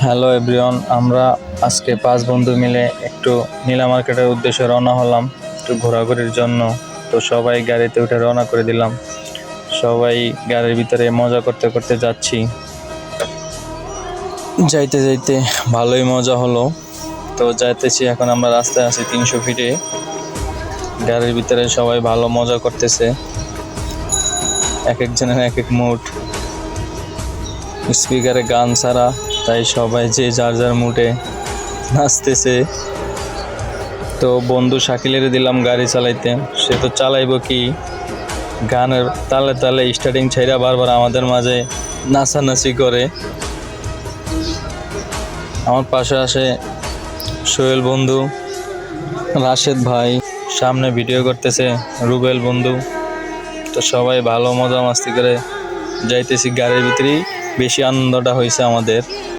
Hello everyone, আমরা আজকে 5 বন্ধু মিলে একটু নীলা মার্কেটের উদ্দেশ্যে রওনা হলাম একটু ঘোরাঘুরির জন্য। তো সবাই গাড়িতে উঠে রওনা করে দিলাম। সবাই গাড়ির ভিতরে মজা করতে করতে যাচ্ছি। যাইতে যাইতে ভালোই মজা হলো। তো যাইতেছি, এখন আমরা রাস্তায় আছি 300 ফিটে। গাড়ির ভিতরে সবাই ভালো মজা করতেছে, এক একজনের এক এক মুড, স্পিকারে গান ছাড়া, তাই সবাই যে যার যার মুডে নাচতেছে। তো বন্ধু শাকিলের দিলাম গাড়ি চালাইতে, সে তো চালাইব কি, গানের তালে তালে স্টার্টিং ছাইরা বারবার আমাদের মাঝে নাচানাচি করে। আমার পাশে আসে সোহেল বন্ধু, রাশেদ ভাই, সামনে ভিডিও করতেছে রুবেল বন্ধু। তো সবাই ভালো মজা মাস্তি করে যাইতেছি। গাড়ির ভিতরেই বেশি আনন্দটা হয়েছে আমাদের।